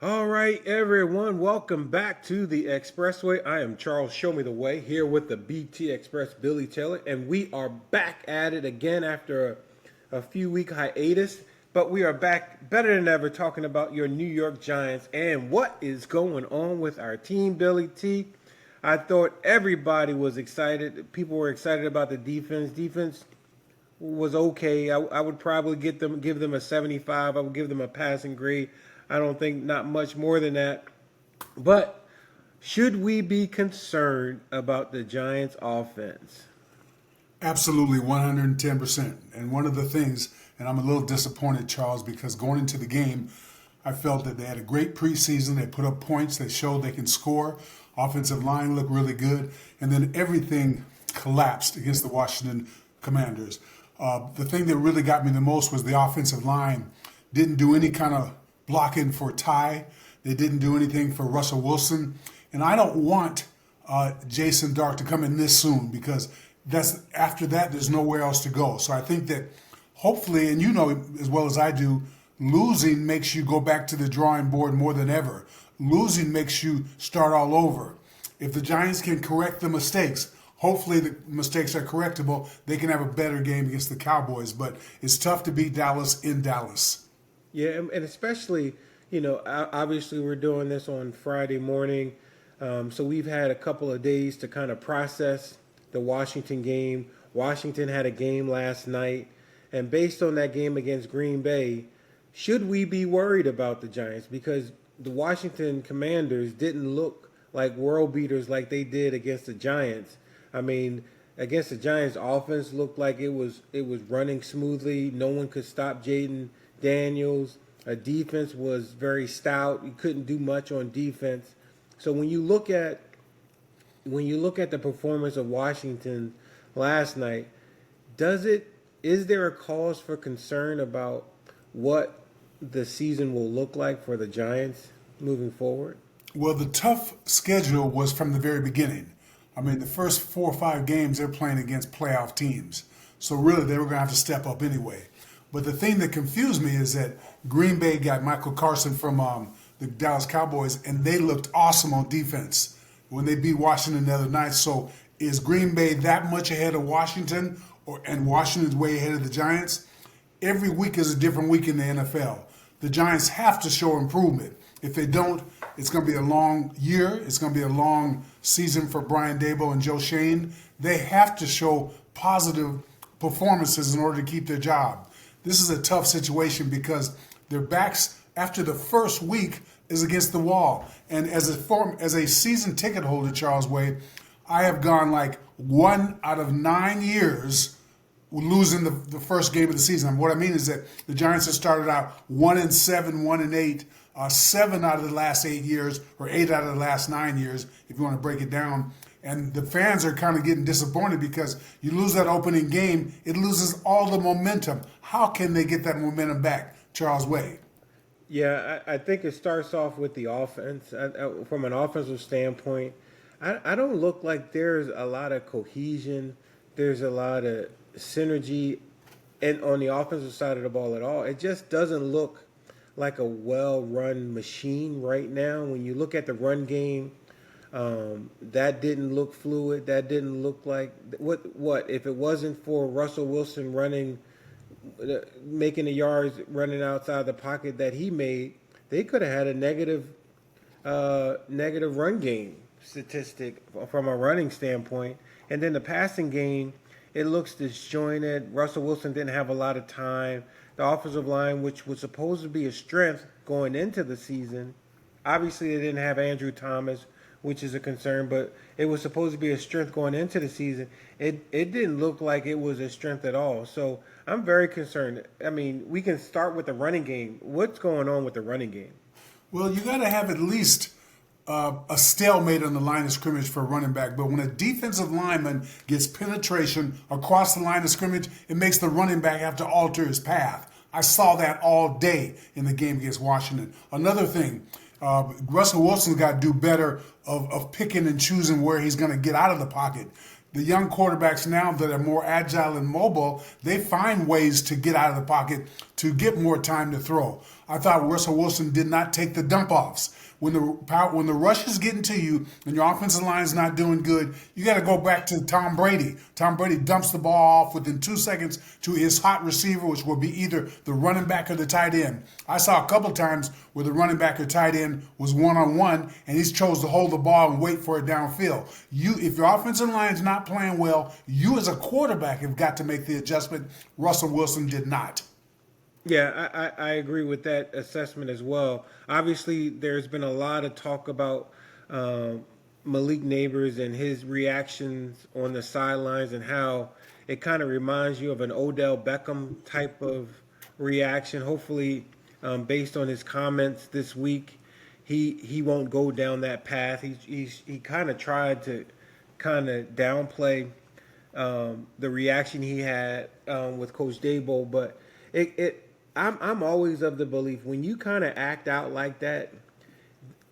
All right, everyone, welcome back to the Expressway. I am Charles Show Me the Way here with the BT Express Billy Taylor, and we are back at it again after a few week hiatus. But we are back better than ever talking about your New York Giants and what is going on with our team, Billy T. I thought everybody was excited. People were excited about the defense. Defense was okay. I would probably give them a 75. I would give them a passing grade. I don't think not much more than that. But should we be concerned about the Giants offense? Absolutely, 110%. And one of the things, and I'm a little disappointed, Charles, because going into the game, I felt that they had a great preseason. They put up points. They showed they can score. Offensive line looked really good. And then everything collapsed against the Washington Commanders. The thing that really got me the most was the offensive line didn't do any kind of blocking for Ty. They didn't do anything for Russell Wilson. And I don't want Jason Dark to come in this soon because that's after that, there's nowhere else to go. So I think that hopefully, and you know as well as I do, losing makes you go back to the drawing board more than ever. Losing makes you start all over. If the Giants can correct the mistakes, hopefully the mistakes are correctable, they can have a better game against the Cowboys. But it's tough to beat Dallas in Dallas. Yeah, and especially, obviously we're doing this on Friday morning. So we've had a couple of days to kind of process the Washington game. Washington had a game last night. And based on that game against Green Bay, should we be worried about the Giants? Because the Washington Commanders didn't look like world beaters like they did against the Giants. I mean, against the Giants, offense looked like it was running smoothly. No one could stop Jaden Daniels. Defense was very stout. You couldn't do much on defense. So when you look at the performance of Washington last night, is there a cause for concern about what the season will look like for the Giants moving forward? Well, the tough schedule was from the very beginning. I mean, the first 4 or 5 games they're playing against playoff teams. So really, they were going to have to step up anyway. But the thing that confused me is that Green Bay got Michael Carson from the Dallas Cowboys, and they looked awesome on defense when they beat Washington the other night. So is Green Bay that much ahead of Washington, and Washington's way ahead of the Giants? Every week is a different week in the NFL. The Giants have to show improvement. If they don't, it's going to be a long year. It's going to be a long season for Brian Dable and Joe Shane. They have to show positive performances in order to keep their job. This is a tough situation because their backs after the first week is against the wall. And as a season ticket holder, Charles Wade, I have gone like 1 out of 9 years losing the first game of the season. And what I mean is that the Giants have started out 1-7, 1-8, 7 out of the last 8 years, or 8 out of the last 9 years, if you want to break it down. And the fans are kind of getting disappointed because you lose that opening game, it loses all the momentum. How can they get that momentum back, Charles Wade? Yeah, I think it starts off with the offense. From an offensive standpoint, I don't look like there's a lot of cohesion. There's a lot of synergy and on the offensive side of the ball at all. It just doesn't look like a well-run machine right now. When you look at the run game, that didn't look fluid. That didn't look like what if it wasn't for Russell Wilson making the yards running outside the pocket that he made, they could have had a negative run game statistic from a running standpoint. And then the passing game, it looks disjointed. Russell Wilson didn't have a lot of time. The offensive line, which was supposed to be a strength going into the season, obviously they didn't have Andrew Thomas, which is a concern, but it was supposed to be a strength going into the season. It didn't look like it was a strength at all. So I'm very concerned. I mean, we can start with the running game. What's going on with the running game? Well, you got to have at least a stalemate on the line of scrimmage for a running back. But when a defensive lineman gets penetration across the line of scrimmage, it makes the running back have to alter his path. I saw that all day in the game against Washington. Another thing, Russell Wilson's got to do better of picking and choosing where he's going to get out of the pocket. The young quarterbacks now that are more agile and mobile, they find ways to get out of the pocket to get more time to throw. I thought Russell Wilson did not take the dump offs. When the rush is getting to you and your offensive line is not doing good, you got to go back to Tom Brady. Tom Brady dumps the ball off within 2 seconds to his hot receiver, which will be either the running back or the tight end. I saw a couple times where the running back or tight end was one-on-one, and he chose to hold the ball and wait for it downfield. If your offensive line is not playing well, you as a quarterback have got to make the adjustment. Russell Wilson did not. Yeah, I agree with that assessment as well. Obviously, there's been a lot of talk about Malik Neighbors and his reactions on the sidelines and how it kind of reminds you of an Odell Beckham type of reaction. Hopefully, based on his comments this week, he won't go down that path. He kind of tried to kind of downplay the reaction he had with Coach Dable, but I'm always of the belief when you kind of act out like that,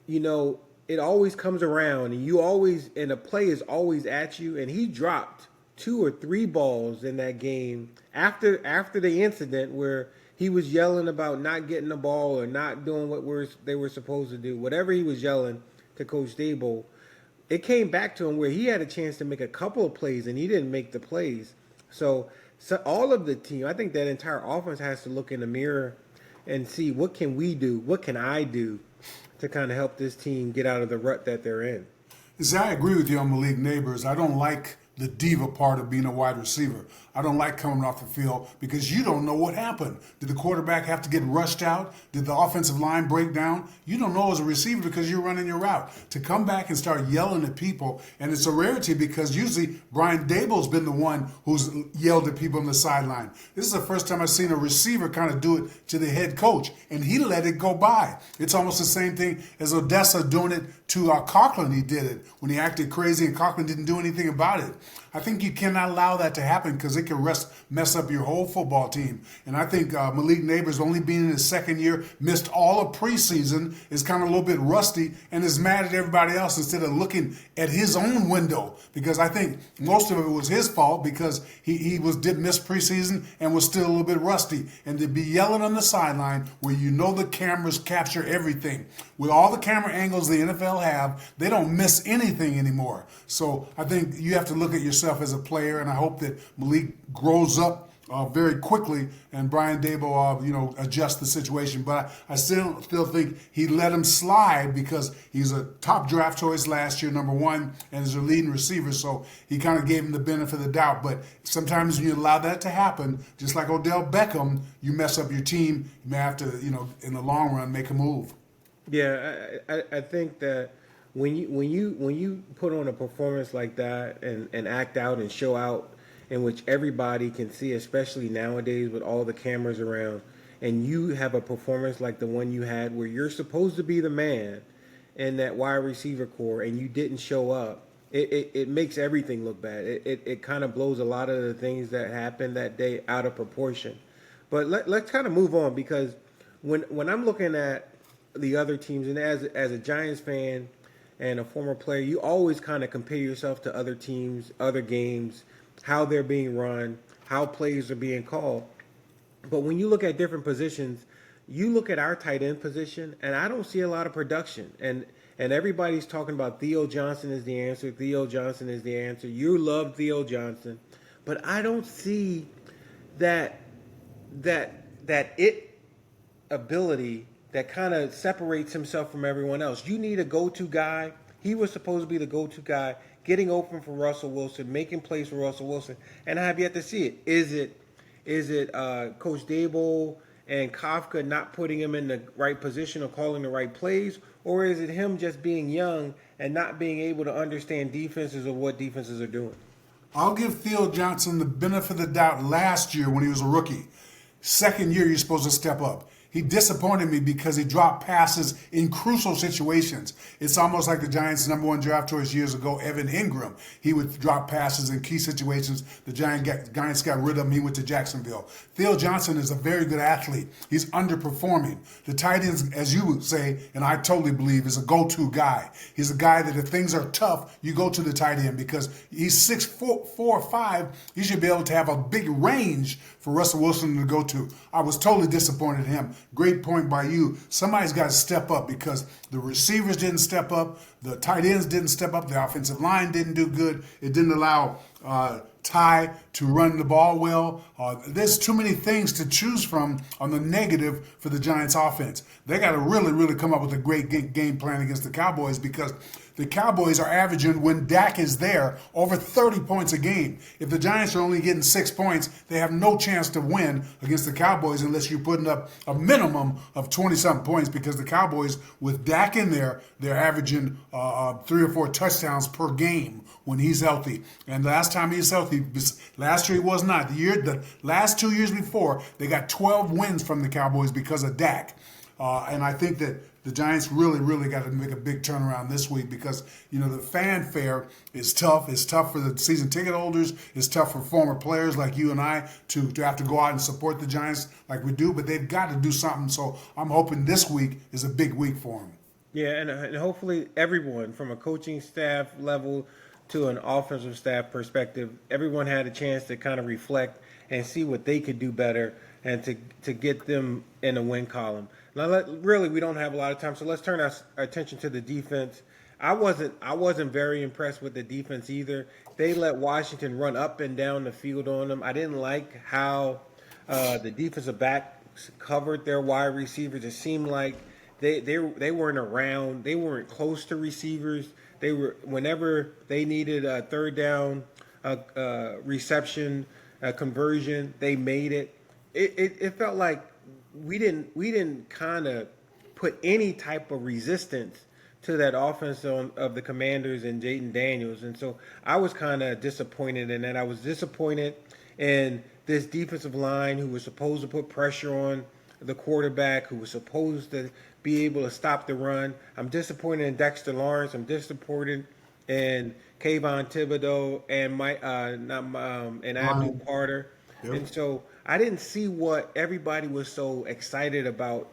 it always comes around, and a play is always at you. And he dropped 2 or 3 balls in that game after the incident where he was yelling about not getting the ball or not doing what they were supposed to do. Whatever he was yelling to Coach Dable, it came back to him where he had a chance to make a couple of plays and he didn't make the plays. So all of the team, I think that entire offense has to look in the mirror and see what can we do, what can I do to kind of help this team get out of the rut that they're in. I agree with you on Malik Neighbors. I don't like the diva part of being a wide receiver. I don't like coming off the field because you don't know what happened. Did the quarterback have to get rushed out? Did the offensive line break down? You don't know as a receiver because you're running your route. To come back and start yelling at people, and it's a rarity because usually Brian Dable's been the one who's yelled at people on the sideline. This is the first time I've seen a receiver kind of do it to the head coach, and he let it go by. It's almost the same thing as Odessa doing it to Coughlin. He did it when he acted crazy and Coughlin didn't do anything about it. I think you cannot allow that to happen because it can mess up your whole football team. And I think Malik Neighbors, only being in his second year, missed all of preseason, is kind of a little bit rusty, and is mad at everybody else instead of looking at his own window. Because I think most of it was his fault because he did miss preseason and was still a little bit rusty. And to be yelling on the sideline where you know the cameras capture everything. With all the camera angles the NFL have, they don't miss anything anymore. So I think you have to look at yourself as a player, and I hope that Malik grows up very quickly and Brian Dable, adjusts the situation. But I still think he let him slide because he's a top draft choice last year, number 1, and is a leading receiver. So he kind of gave him the benefit of the doubt. But sometimes when you allow that to happen, just like Odell Beckham, you mess up your team. You may have to, in the long run, make a move. Yeah, I think that when you put on a performance like that and act out and show out in which everybody can see, especially nowadays with all the cameras around, and you have a performance like the one you had where you're supposed to be the man in that wide receiver core and you didn't show up, it makes everything look bad. It kind of blows a lot of the things that happened that day out of proportion. But let's kind of move on, because when I'm looking at the other teams, and as a Giants fan and a former player, you always kind of compare yourself to other teams, other games, how they're being run, how plays are being called. But when you look at different positions, you look at our tight end position, and I don't see a lot of production. And everybody's talking about Theo Johnson is the answer. Theo Johnson is the answer. You love Theo Johnson, but I don't see that it ability that kind of separates himself from everyone else. You need a go-to guy. He was supposed to be the go-to guy, getting open for Russell Wilson, making plays for Russell Wilson, and I have yet to see it. Is it Coach Dable and Kafka not putting him in the right position or calling the right plays, or is it him just being young and not being able to understand defenses or what defenses are doing? I'll give Theo Johnson the benefit of the doubt last year when he was a rookie. Second year, you're supposed to step up. He disappointed me because he dropped passes in crucial situations. It's almost like the Giants' number 1 draft choice years ago, Evan Ingram. He would drop passes in key situations. The Giants got rid of him. He went to Jacksonville. Theo Johnson is a very good athlete. He's underperforming. The tight end, as you would say, and I totally believe, is a go-to guy. He's a guy that if things are tough, you go to the tight end because he's 6'4", 6'5". He should be able to have a big range for Russell Wilson to go to. I was totally disappointed in him. great point by you. Somebody's got to step up because the receivers didn't step up, the tight ends didn't step up, the offensive line didn't do good. It didn't allow Ty to run the ball well. There's too many things to choose from on the negative for the Giants offense. They got to really, really come up with a great game plan against the Cowboys because the Cowboys are averaging, when Dak is there, over 30 points a game. If the Giants are only getting 6 points, they have no chance to win against the Cowboys unless you're putting up a minimum of 20-something points because the Cowboys, with Dak in there, they're averaging 3 or 4 touchdowns per game when he's healthy. And the last time he was healthy, last year he was not. The last 2 years before, they got 12 wins from the Cowboys because of Dak. And I think that the Giants really, really got to make a big turnaround this week because, the fanfare is tough. It's tough for the season ticket holders. It's tough for former players like you and I to have to go out and support the Giants like we do. But they've got to do something. So I'm hoping this week is a big week for them. Yeah, and hopefully everyone from a coaching staff level to an offensive staff perspective, everyone had a chance to kind of reflect and see what they could do better and to get them in the win column. Now, really, we don't have a lot of time, so let's turn our attention to the defense. I wasn't very impressed with the defense either. They let Washington run up and down the field on them. I didn't like how the defensive backs covered their wide receivers. It seemed like they weren't around. They weren't close to receivers. They were, whenever they needed a third down reception conversion, they made it. It felt like we didn't kind of put any type of resistance to that offense of the Commanders and Jayden Daniels. And so I was kind of disappointed in that. I was disappointed in this defensive line who was supposed to put pressure on the quarterback, who was supposed to be able to stop the run. I'm disappointed in Dexter Lawrence. I'm disappointed in Kayvon Thibodeau and Abdul Carter. Yep. And so I didn't see what everybody was so excited about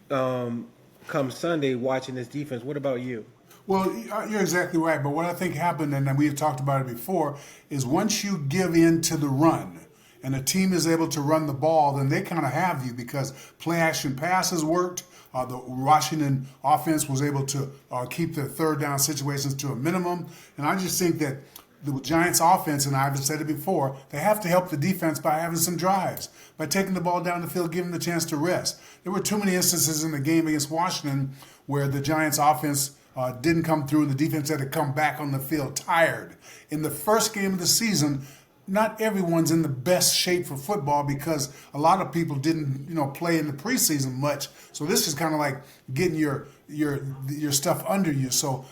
come Sunday watching this defense. What about you? Well, you're exactly right. But what I think happened, and we had talked about it before, is once you give in to the run and a team is able to run the ball, then they kind of have you because play action passes worked. The Washington offense was able to keep the third down situations to a minimum. And I just think that the Giants offense, and I've said it before, they have to help the defense by having some drives, by taking the ball down the field, giving them the chance to rest. There were too many instances in the game against Washington where the Giants offense didn't come through and the defense had to come back on the field tired. In the first game of the season, not everyone's in the best shape for football because a lot of people didn't, play in the preseason much. So this is kind of like getting your stuff under you. So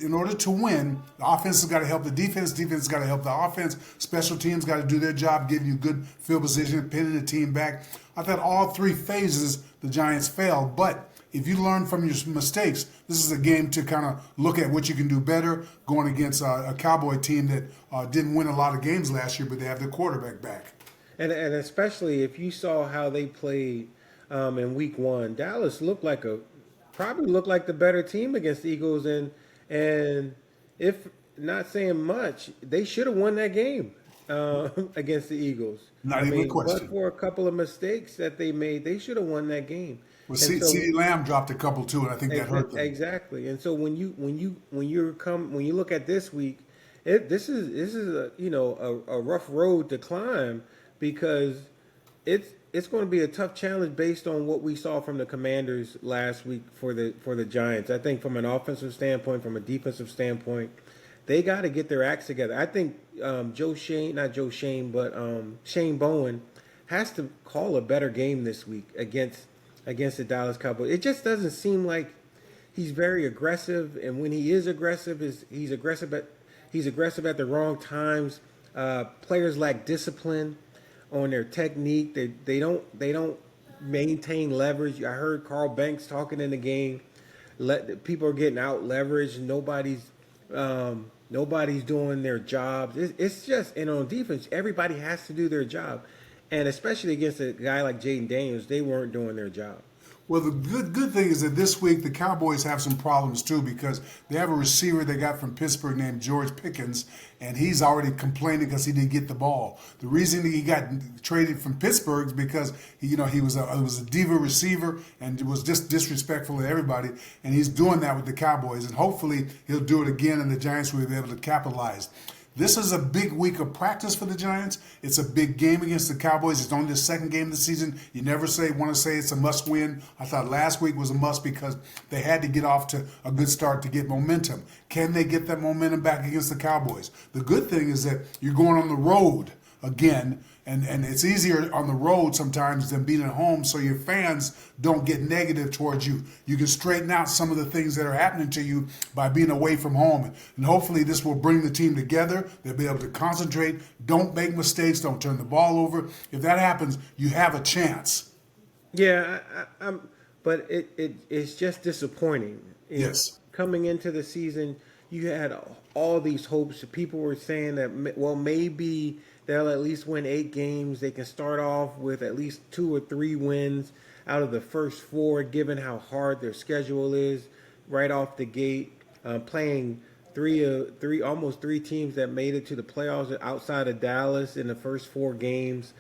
in order to win, the offense has got to help the defense. Defense has got to help the offense. Special teams got to do their job, giving you good field position, pinning the team back. I thought all 3 phases the Giants failed, but if you learn from your mistakes, this is a game to kind of look at what you can do better going against a Cowboy team that didn't win a lot of games last year, but they have their quarterback back. And especially if you saw how they played in Week 1, Dallas probably looked like the better team against the Eagles, and if not saying much, they should have won that game against the Eagles. Not even a question. But for a couple of mistakes that they made, they should have won that game. Well, CeeDee Lamb dropped a couple too, and I think that hurt them. Exactly. And so when you look at this week, this is a rough road to climb because it's going to be a tough challenge based on what we saw from the Commanders last week for the Giants. I think from an offensive standpoint, from a defensive standpoint, they got to get their acts together. I think Shane Bowen has to call a better game this week against the Dallas Cowboys. It just doesn't seem like he's very aggressive, and when he is aggressive, he's aggressive at the wrong times. Players lack discipline on their technique. They don't maintain leverage. I heard Carl Banks talking in the game. People are getting out leveraged. Nobody's doing their jobs. It's just, and on defense, everybody has to do their job. And especially against a guy like Jayden Daniels, they weren't doing their job. Well, the good thing is that this week the Cowboys have some problems too because they have a receiver they got from Pittsburgh named George Pickens, and he's already complaining because he didn't get the ball. The reason he got traded from Pittsburgh is because he was a diva receiver and was just disrespectful to everybody, and he's doing that with the Cowboys, and hopefully he'll do it again, and the Giants will be able to capitalize. This is a big week of practice for the Giants. It's a big game against the Cowboys. It's only the second game of the season. You never want to say it's a must win. I thought last week was a must because they had to get off to a good start to get momentum. Can they get that momentum back against the Cowboys? The good thing is that you're going on the road again, and it's easier on the road sometimes than being at home, so your fans don't get negative towards you. You can straighten out some of the things that are happening to you by being away from home, and hopefully this will bring the team together. They'll be able to concentrate, don't make mistakes, don't turn the ball over. If that happens, you have a chance. Yeah, but it's just disappointing. Yes. Coming into the season, you had all these hopes. People were saying that, well, maybe they'll at least win 8 games. They can start off with at least 2 or 3 wins out of the first 4, given how hard their schedule is right off the gate. Playing almost three teams that made it to the playoffs outside of Dallas in the first 4 games.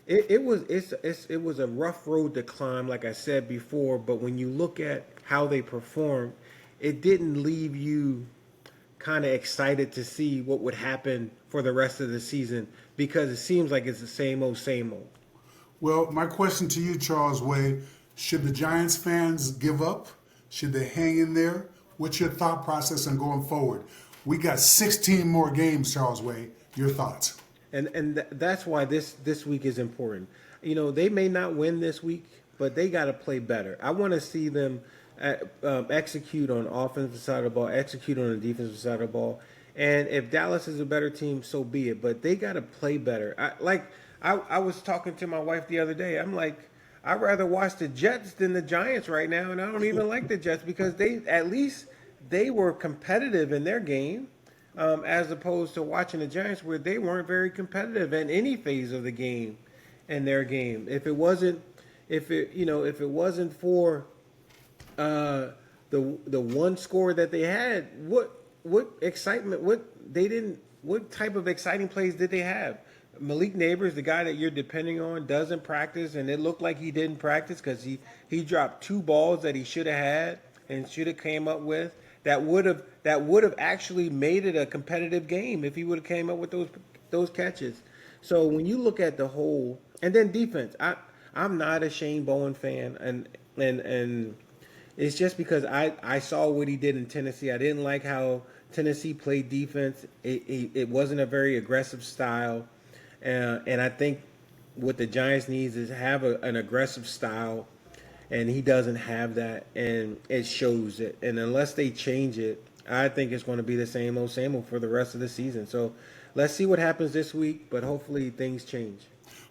It was a rough road to climb, like I said before. But when you look at how they performed, it didn't leave you kind of excited to see what would happen for the rest of the season because it seems like it's the same old, same old. Well, my question to you, Charles Way, should the Giants fans give up? Should they hang in there? What's your thought process on going forward? We got 16 more games, Charles Way. Your thoughts? And that's why this week is important. They may not win this week, but they got to play better. I want to see them execute on the offensive side of the ball, execute on the defensive side of the ball. And if Dallas is a better team, so be it. But they got to play better. I was talking to my wife the other day. I'm like, I'd rather watch the Jets than the Giants right now, and I don't even like the Jets because they were competitive in their game, as opposed to watching the Giants where they weren't very competitive in any phase of the game in their game. If it wasn't for the one score that they had, what excitement, what type of exciting plays did they have? Malik Neighbors, the guy that you're depending on, doesn't practice, and it looked like he didn't practice because he dropped 2 balls that he should have had and should have came up with that would have actually made it a competitive game if he would have came up with those catches. So when you look at the whole, and then defense, I'm not a Shane Bowen fan, and it's just because I saw what he did in Tennessee. I didn't like how Tennessee played defense. It wasn't a very aggressive style. And I think what the Giants needs is have an aggressive style, and he doesn't have that, and it shows it. And unless they change it, I think it's going to be the same old for the rest of the season. So let's see what happens this week, but hopefully things change.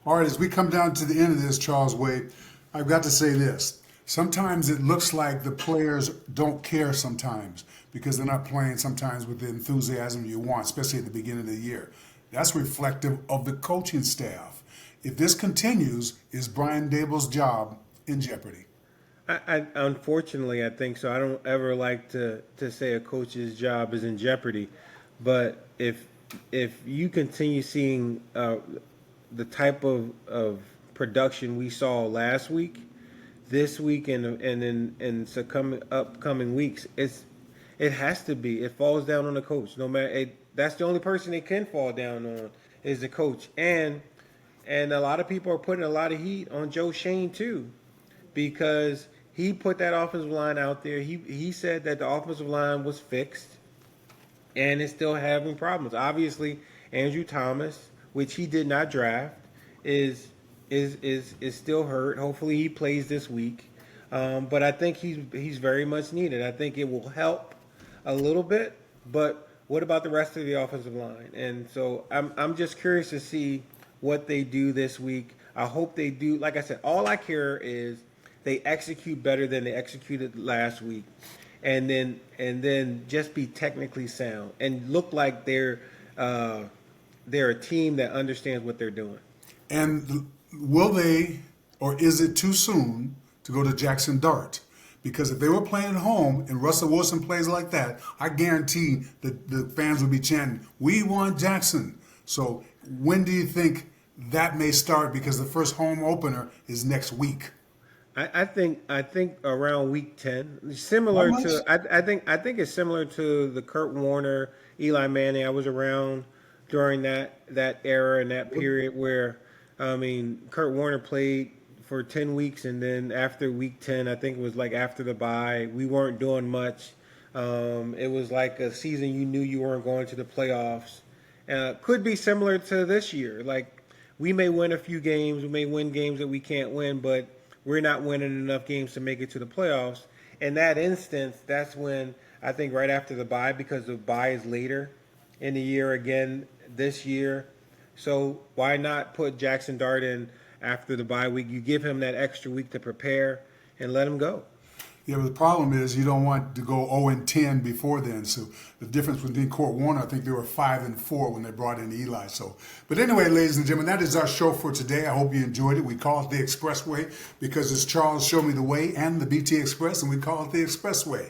All right, as we come down to the end of this, Charles Wade, I've got to say this. Sometimes it looks like the players don't care sometimes because they're not playing sometimes with the enthusiasm you want, especially at the beginning of the year. That's reflective of the coaching staff. If this continues, is Brian Dable's job in jeopardy? I unfortunately, I think so. I don't ever like to say a coach's job is in jeopardy, but if you continue seeing the type of production we saw last week, this week, and in upcoming weeks, it has to be. It falls down on the coach. No matter that's the only person it can fall down on is the coach, and a lot of people are putting a lot of heat on Joe Shane too, because he put that offensive line out there. He said that the offensive line was fixed, and it's still having problems. Obviously, Andrew Thomas, which he did not draft, is still hurt. Hopefully, he plays this week, but I think he's very much needed. I think it will help a little bit, but what about the rest of the offensive line? And so I'm just curious to see what they do this week. I hope they do. Like I said, all I care is they execute better than they executed last week, and then just be technically sound and look like they're a team that understands what they're doing. And will they, or is it too soon to go to Jackson Dart. Because if they were playing at home and Russell Wilson plays like that, I guarantee that the fans would be chanting, "We want Jackson." So when do you think that may start? Because the first home opener is next week. I think around week 10, similar How much? to I think it's similar to the Kurt Warner, Eli Manning. I was around during that era and that period where, I mean, Kurt Warner played for 10 weeks, and then after week 10, I think it was like after the bye, we weren't doing much. It was like a season you knew you weren't going to the playoffs. Could be similar to this year. Like, we may win a few games, we may win games that we can't win, but we're not winning enough games to make it to the playoffs. In that instance, that's when I think right after the bye, because the bye is later in the year again this year. So why not put Jackson Dart in after the bye week? You give him that extra week to prepare and let him go. Yeah, but the problem is you don't want to go 0-10 before then. So the difference between Kurt Warner, I think they were 5-4 when they brought in Eli. So, but anyway, ladies and gentlemen, that is our show for today. I hope you enjoyed it. We call it the Expressway because it's Charles Show Me the Way and the BT Express, and we call it the Expressway.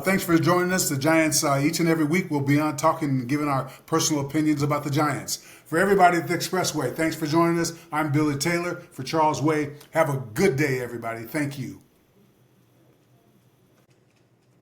Thanks for joining us. The Giants, each and every week, will be on talking and giving our personal opinions about the Giants. For everybody at the Expressway, thanks for joining us. I'm Billy Taylor for Charles Way. Have a good day, everybody. Thank you.